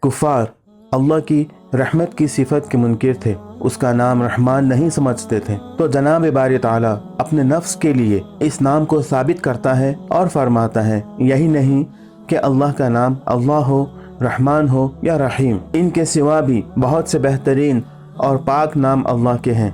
کفار اللہ کی رحمت کی صفت کے منکر تھے، اس کا نام رحمان نہیں سمجھتے تھے، تو جناب باری تعالیٰ اپنے نفس کے لیے اس نام کو ثابت کرتا ہے اور فرماتا ہے یہی نہیں کہ اللہ کا نام اللہ ہو، رحمان ہو یا رحیم، ان کے سوا بھی بہت سے بہترین اور پاک نام اللہ کے ہیں،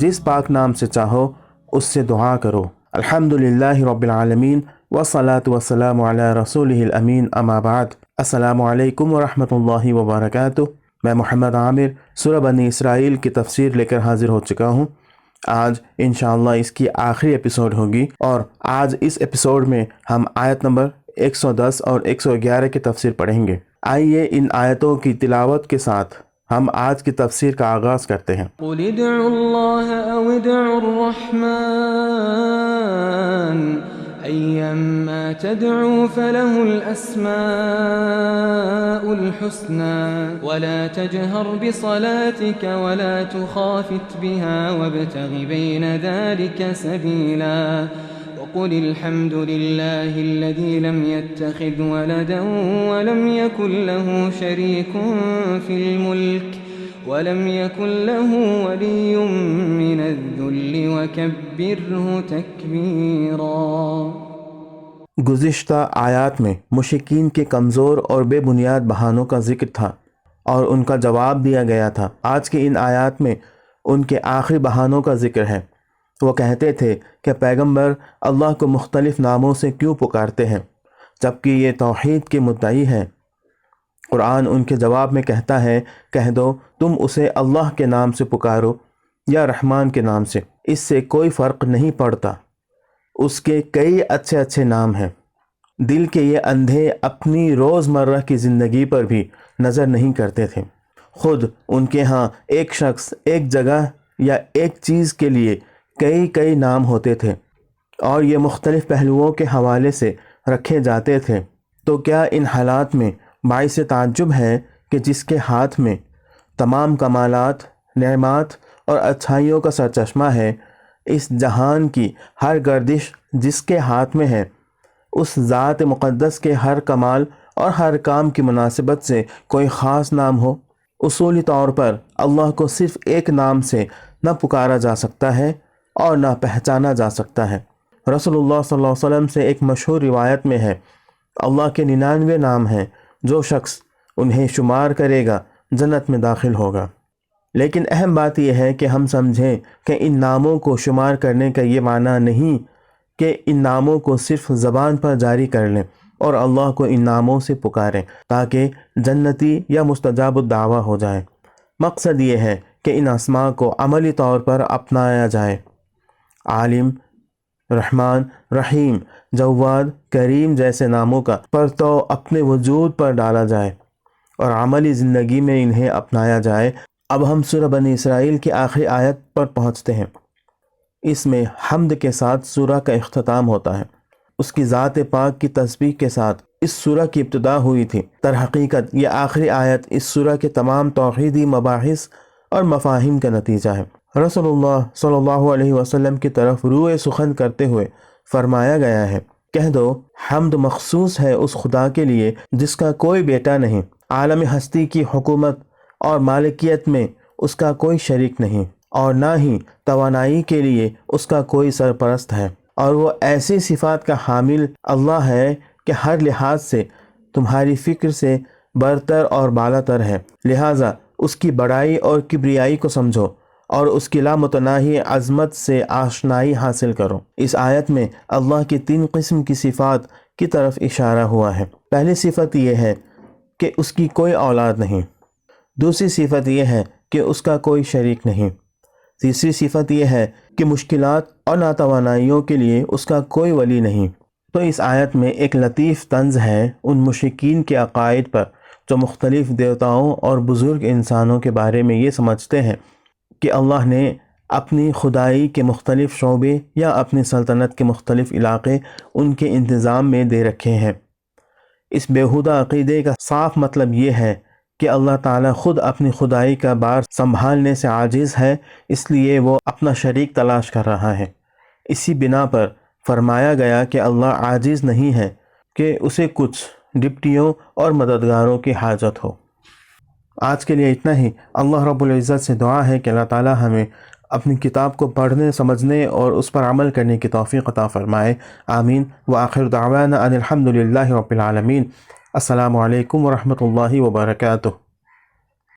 جس پاک نام سے چاہو اس سے دعا کرو۔ الحمدللہ رب العالمین والصلاة والسلام علی رسولہ الامین، اما بعد۔ السلام علیکم ورحمۃ اللہ وبرکاتہ۔ میں محمد عامر سورہ بنی اسرائیل کی تفسیر لے کر حاضر ہو چکا ہوں۔ آج انشاءاللہ اس کی آخری ایپیسوڈ ہوگی، اور آج اس ایپیسوڈ میں ہم آیت نمبر 110 اور 111 کی تفسیر پڑھیں گے۔ آئیے ان آیتوں کی تلاوت کے ساتھ ہم آج کی تفسیر کا آغاز کرتے ہیں۔ قُلِ ادْعُوا اللَّهَ أَوِ ادْعُوا الرَّحْمَنَ أَيَّمَّا تَدْعُوا فَلَهُ الْأَسْمَاءُ الْحُسْنَى وَلَا تَجْهَرْ بِصَلَاتِكَ وَلَا تُخَافِتْ بِهَا وَابْتَغِ بَيْنَ ذَلِكَ سَبِيلًا وَقُلِ الْحَمْدُ لِلَّهِ الَّذِي لَمْ يَتَّخِذْ وَلَدًا وَلَمْ يَكُنْ لَهُ شَرِيكٌ فِي الْمُلْكِ وَلَمْ يَكُنْ لَهُ وَلِيٌّ مِّنَ الذُّلِّ وَكَبِّرْهُ تَكْبِيرًا۔ گزشتہ آیات میں مشرکین کے کمزور اور بے بنیاد بہانوں کا ذکر تھا اور ان کا جواب دیا گیا تھا۔ آج کی ان آیات میں ان کے آخری بہانوں کا ذکر ہے۔ وہ کہتے تھے کہ پیغمبر اللہ کو مختلف ناموں سے کیوں پکارتے ہیں جبکہ یہ توحید کے مدعی ہے۔ قرآن ان کے جواب میں کہتا ہے، کہہ دو تم اسے اللہ کے نام سے پکارو یا رحمان کے نام سے، اس سے کوئی فرق نہیں پڑتا، اس کے کئی اچھے اچھے نام ہیں۔ دل کے یہ اندھے اپنی روزمرہ کی زندگی پر بھی نظر نہیں کرتے تھے۔ خود ان کے ہاں ایک شخص، ایک جگہ یا ایک چیز کے لیے کئی کئی نام ہوتے تھے اور یہ مختلف پہلوؤں کے حوالے سے رکھے جاتے تھے۔ تو کیا ان حالات میں باعث تعجب ہے کہ جس کے ہاتھ میں تمام کمالات، نعمات اور اچھائیوں کا سرچشمہ ہے، اس جہان کی ہر گردش جس کے ہاتھ میں ہے، اس ذات مقدس کے ہر کمال اور ہر کام کی مناسبت سے کوئی خاص نام ہو؟ اصولی طور پر اللہ کو صرف ایک نام سے نہ پکارا جا سکتا ہے اور نہ پہچانا جا سکتا ہے۔ رسول اللہ صلی اللہ علیہ وسلم سے ایک مشہور روایت میں ہے، اللہ کے 99 نام ہیں، جو شخص انہیں شمار کرے گا جنت میں داخل ہوگا۔ لیکن اہم بات یہ ہے کہ ہم سمجھیں کہ ان ناموں کو شمار کرنے کا یہ معنی نہیں کہ ان ناموں کو صرف زبان پر جاری کر لیں اور اللہ کو ان ناموں سے پکاریں تاکہ جنتی یا مستجاب الدعویٰ ہو جائیں۔ مقصد یہ ہے کہ ان اسماء کو عملی طور پر اپنایا جائے۔ عالم، رحمان، رحیم، جواد، کریم جیسے ناموں کا پرتو اپنے وجود پر ڈالا جائے اور عملی زندگی میں انہیں اپنایا جائے۔ اب ہم سورہ بنی اسرائیل کی آخری آیت پر پہنچتے ہیں۔ اس میں حمد کے ساتھ سورہ کا اختتام ہوتا ہے۔ اس کی ذات پاک کی تسبیح کے ساتھ اس سورہ کی ابتدا ہوئی تھی۔ در حقیقت یہ آخری آیت اس سورہ کے تمام توحیدی مباحث اور مفاہیم کا نتیجہ ہے۔ رسول اللہ صلی اللہ علیہ وسلم کی طرف روئے سخن کرتے ہوئے فرمایا گیا ہے، کہہ دو حمد مخصوص ہے اس خدا کے لیے جس کا کوئی بیٹا نہیں، عالم ہستی کی حکومت اور مالکیت میں اس کا کوئی شریک نہیں، اور نہ ہی توانائی کے لیے اس کا کوئی سرپرست ہے، اور وہ ایسی صفات کا حامل اللہ ہے کہ ہر لحاظ سے تمہاری فکر سے برتر اور بالاتر ہے، لہٰذا اس کی بڑائی اور کبریائی کو سمجھو اور اس کی لامتناہی عظمت سے آشنائی حاصل کرو۔ اس آیت میں اللہ کی 3 قسم کی صفات کی طرف اشارہ ہوا ہے۔ پہلی صفت یہ ہے کہ اس کی کوئی اولاد نہیں، دوسری صفت یہ ہے کہ اس کا کوئی شریک نہیں، تیسری صفت یہ ہے کہ مشکلات اور ناتوانائیوں کے لیے اس کا کوئی ولی نہیں۔ تو اس آیت میں ایک لطیف طنز ہے ان مشرکین کے عقائد پر جو مختلف دیوتاؤں اور بزرگ انسانوں کے بارے میں یہ سمجھتے ہیں کہ اللہ نے اپنی خدائی کے مختلف شعبے یا اپنی سلطنت کے مختلف علاقے ان کے انتظام میں دے رکھے ہیں۔ اس بیہودہ عقیدے کا صاف مطلب یہ ہے کہ اللہ تعالیٰ خود اپنی خدائی کا بار سنبھالنے سے عاجز ہے، اس لیے وہ اپنا شریک تلاش کر رہا ہے۔ اسی بنا پر فرمایا گیا کہ اللہ عاجز نہیں ہے کہ اسے کچھ ڈپٹیوں اور مددگاروں کی حاجت ہو۔ آج کے لیے اتنا ہی۔ اللہ رب العزت سے دعا ہے کہ اللہ تعالی ہمیں اپنی کتاب کو پڑھنے، سمجھنے اور اس پر عمل کرنے کی توفیق عطا فرمائے، آمین۔ وآخر دعوانا ان الحمد للہ رب العالمین۔ السلام علیکم ورحمۃ اللہ وبرکاتہ۔